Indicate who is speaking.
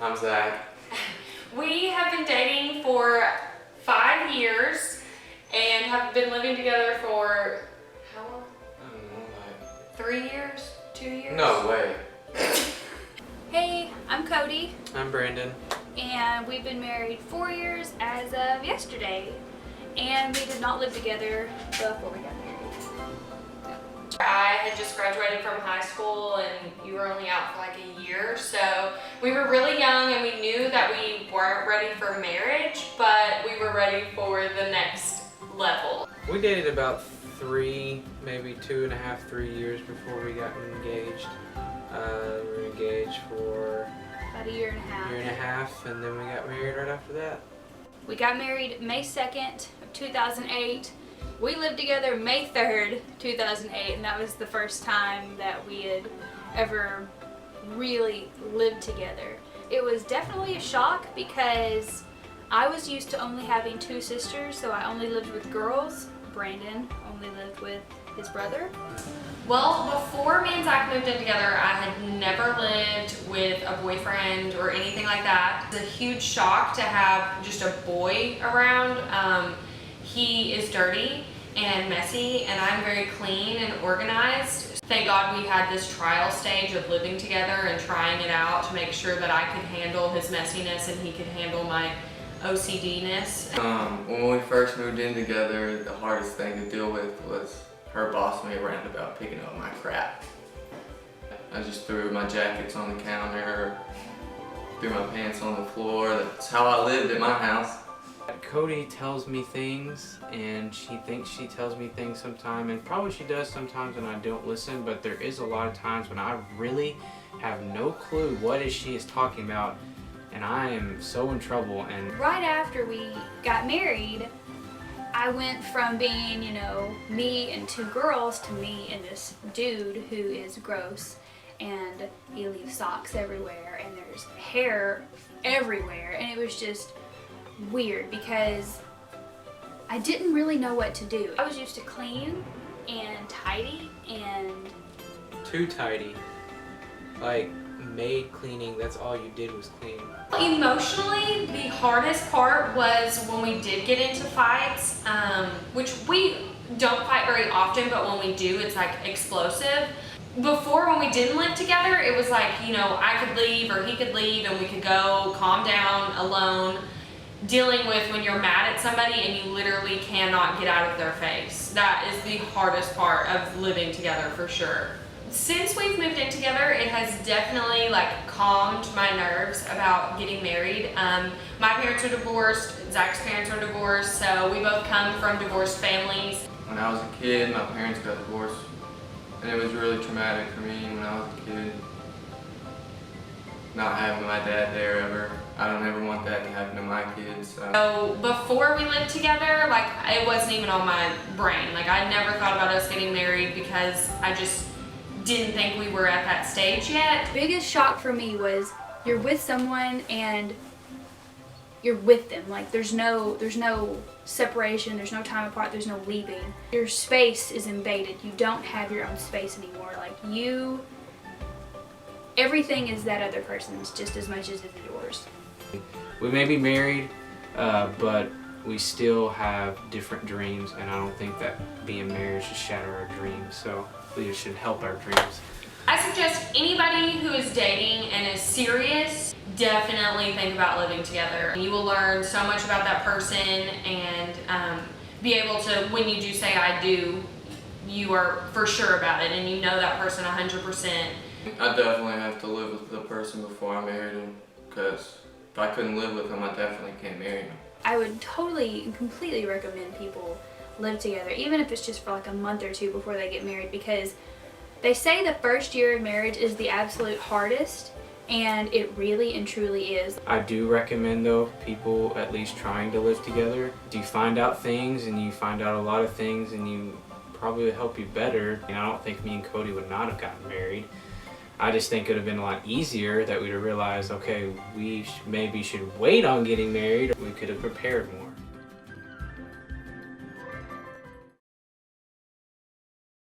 Speaker 1: I'm Zach.
Speaker 2: We have been dating for 5 years and have been living together for how long?
Speaker 1: I don't know, like...
Speaker 2: 3 years? 2 years?
Speaker 1: No way.
Speaker 3: Hey, I'm Cody,
Speaker 1: I'm Brandon.
Speaker 3: and we've been married 4 years as of yesterday, and we did not live together before we got married.
Speaker 2: I had just graduated from high school and you were only out for like a year, so we were really young and we knew that we weren't ready for marriage, but we were ready for the next level.
Speaker 1: We dated about 3, maybe 2.5, 3 years before we got engaged. We were engaged for
Speaker 3: About a year and a half.
Speaker 1: a year and a half, and then we got married right after that.
Speaker 3: We got married May 2nd of 2008. We lived together May 3rd, 2008, and that was the first time that we had ever really lived together. It was definitely a shock because I was used to only having 2 sisters, so I only lived with girls. Brandon only lived with his brother.
Speaker 2: Well, before me and Zach moved in together, I had never lived with a boyfriend or anything like that. It's a huge shock to have just a boy around. He is dirty and messy, and I'm very clean and organized. Thank God we had this trial stage of living together and trying it out to make sure that I could handle his messiness and he could handle my OCD-ness.
Speaker 4: When we first moved in together, the hardest thing to deal with was her bossing me around about picking up my crap. I just threw my jackets on the counter, threw my pants on the floor. That's how I lived at my house.
Speaker 1: Cody tells me things, and she thinks she tells me things sometimes, and probably she does sometimes when I don't listen, but there is a lot of times when I really have no clue what she is talking about, and I am so in trouble. And
Speaker 3: Right after we got married, I went from being, me and 2 girls to me and this dude who is gross, and he leaves socks everywhere and there's hair everywhere, and it was just weird because I didn't really know what to do. I was used to clean and tidy and
Speaker 1: too tidy. Like maid cleaning, that's all you did was clean.
Speaker 2: Emotionally, the hardest part was when we did get into fights, which we don't fight very often, but when we do, it's like explosive. Before, when we didn't live together, it was like, I could leave or he could leave and we could go calm down alone. Dealing with when you're mad at somebody and you literally cannot get out of their face. That is the hardest part of living together for sure. Since we've moved in together, it has definitely calmed my nerves about getting married. My parents are divorced, Zach's parents are divorced, so we both come from divorced families.
Speaker 4: When I was a kid, my parents got divorced, and it was really traumatic for me when I was a kid. Not having my dad there ever. I don't ever want that to happen to my kids.
Speaker 2: So before we lived together, it wasn't even on my brain. I never thought about us getting married because I just didn't think we were at that stage yet.
Speaker 3: the biggest shock for me was you're with someone and you're with them. There's no separation, there's no time apart, there's no leaving. Your space is invaded. You don't have your own space anymore. Everything is that other person's just as much as it's yours.
Speaker 1: We may be married, but we still have different dreams, and I don't think that being married should shatter our dreams, so we should help our dreams.
Speaker 2: I suggest anybody who is dating and is serious, definitely think about living together. You will learn so much about that person and be able to, when you do say I do, you are for sure about it and you know that person 100%.
Speaker 4: I definitely have to live with the person before I married him, because if I couldn't live with him, I definitely can't marry him.
Speaker 3: I would totally and completely recommend people live together, even if it's just for a month or 2 before they get married, because they say the first year of marriage is the absolute hardest, and it really and truly is.
Speaker 1: I do recommend, though, people at least trying to live together. You find out things, and you find out a lot of things, and you probably help you better. I don't think me and Cody would not have gotten married. I just think it would have been a lot easier that we'd have realized, okay, we maybe should wait on getting married. We could have prepared more.